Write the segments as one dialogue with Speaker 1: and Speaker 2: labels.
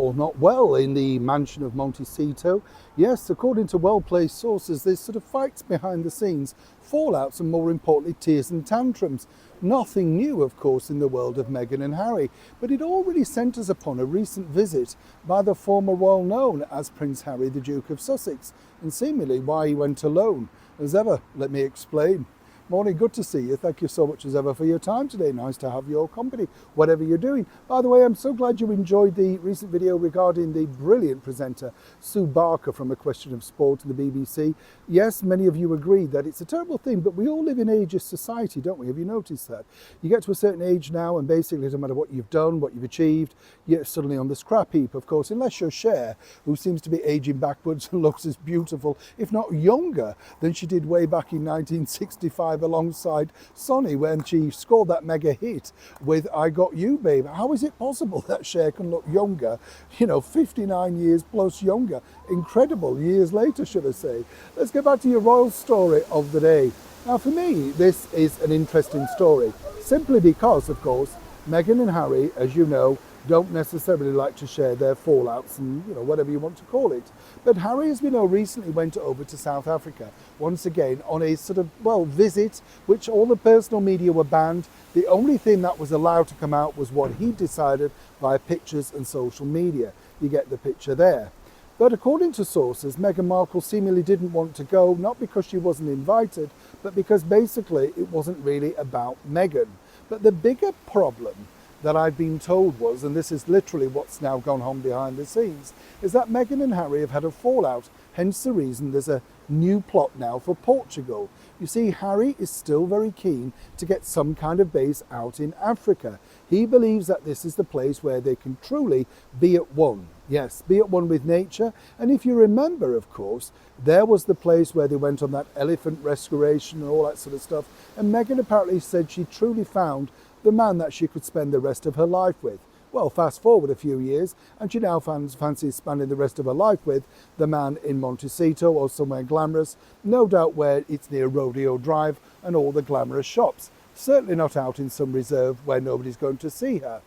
Speaker 1: all not well in the mansion of Montecito. Yes, according to well-placed sources, there's sort of fights behind the scenes, fallouts, and more importantly, tears and tantrums. Nothing new, of course, in the world of Meghan and Harry, but it all really centres upon a recent visit by the former royal known as Prince Harry, the Duke of Sussex, and seemingly why he went alone. As ever, let me explain. Morning, good to see you. Thank you so much as ever for your time today. Nice to have your company, whatever you're doing. By the way, I'm so glad you enjoyed the recent video regarding the brilliant presenter Sue Barker from A Question of Sport and the BBC. Yes, many of you agree that it's a terrible thing, but we all live in ageist society, don't we? Have you noticed that? You get to a certain age now and basically it doesn't matter what you've done, what you've achieved, you're suddenly on the scrap heap, of course, unless you're Cher, who seems to be aging backwards and looks as beautiful, if not younger, than she did way back in 1965 alongside Sonny when she scored that mega hit with I Got You Babe. How is it possible that Cher can look younger, 59 years plus younger? Incredible, years later, should I say. Let's get back to your royal story of the day. Now for me, this is an interesting story, simply because, of course, Meghan and Harry, as you know, don't necessarily like to share their fallouts and, whatever you want to call it. But Harry, as we know, recently went over to South Africa, once again, on a sort of, visit, which all the personal media were banned. The only thing that was allowed to come out was what he decided via pictures and social media. You get the picture there. But according to sources, Meghan Markle seemingly didn't want to go, not because she wasn't invited, but because basically it wasn't really about Meghan. But the bigger problem that I've been told was, and this is literally what's now gone on behind the scenes, is that Meghan and Harry have had a fallout, hence the reason there's a new plot now for Portugal. You see, Harry is still very keen to get some kind of base out in Africa. He believes that this is the place where they can truly be at one. Yes, be at one with nature. And if you remember, of course, there was the place where they went on that elephant restoration and all that sort of stuff. And Meghan apparently said she truly found the man that she could spend the rest of her life with. Well, fast forward a few years, and she now fancies spending the rest of her life with the man in Montecito or somewhere glamorous, no doubt where it's near Rodeo Drive and all the glamorous shops. Certainly not out in some reserve where nobody's going to see her.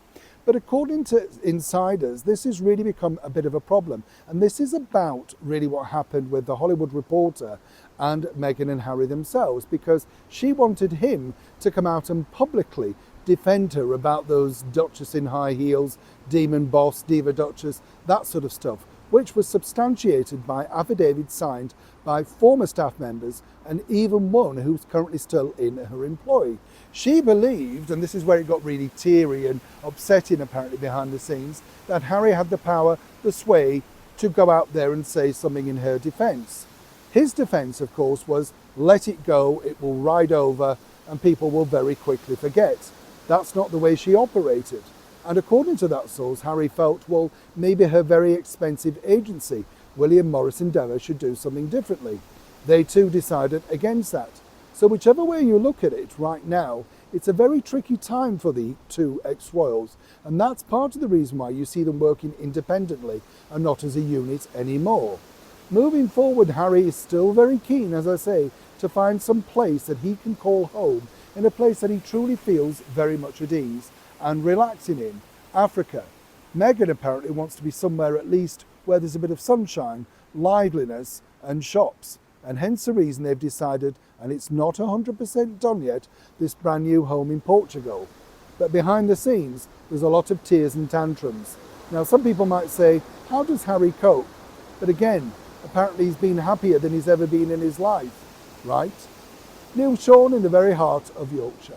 Speaker 1: But according to insiders, this has really become a bit of a problem. And this is about really what happened with the Hollywood Reporter and Meghan and Harry themselves, because she wanted him to come out and publicly defend her about those Duchess in high heels, demon boss, diva Duchess, that sort of stuff, which was substantiated by affidavits signed by former staff members and even one who's currently still in her employ. She believed, and this is where it got really teary and upsetting apparently behind the scenes, that Harry had the power, the sway to go out there and say something in her defence. His defence, of course, was let it go, it will ride over and people will very quickly forget. That's not the way she operated. And according to that source, Harry felt, well, maybe her very expensive agency, William Morris Endeavour, should do something differently. They too decided against that. So whichever way you look at it right now, it's a very tricky time for the two ex-royals. And that's part of the reason why you see them working independently and not as a unit anymore. Moving forward, Harry is still very keen, as I say, to find some place that he can call home, in a place that he truly feels very much at ease and relaxing in, Africa. Meghan apparently wants to be somewhere at least where there's a bit of sunshine, liveliness and shops. And hence the reason they've decided, and it's not 100% done yet, this brand new home in Portugal. But behind the scenes, there's a lot of tears and tantrums. Now some people might say, how does Harry cope? But again, apparently he's been happier than he's ever been in his life, right? Neil Sean in the very heart of Yorkshire.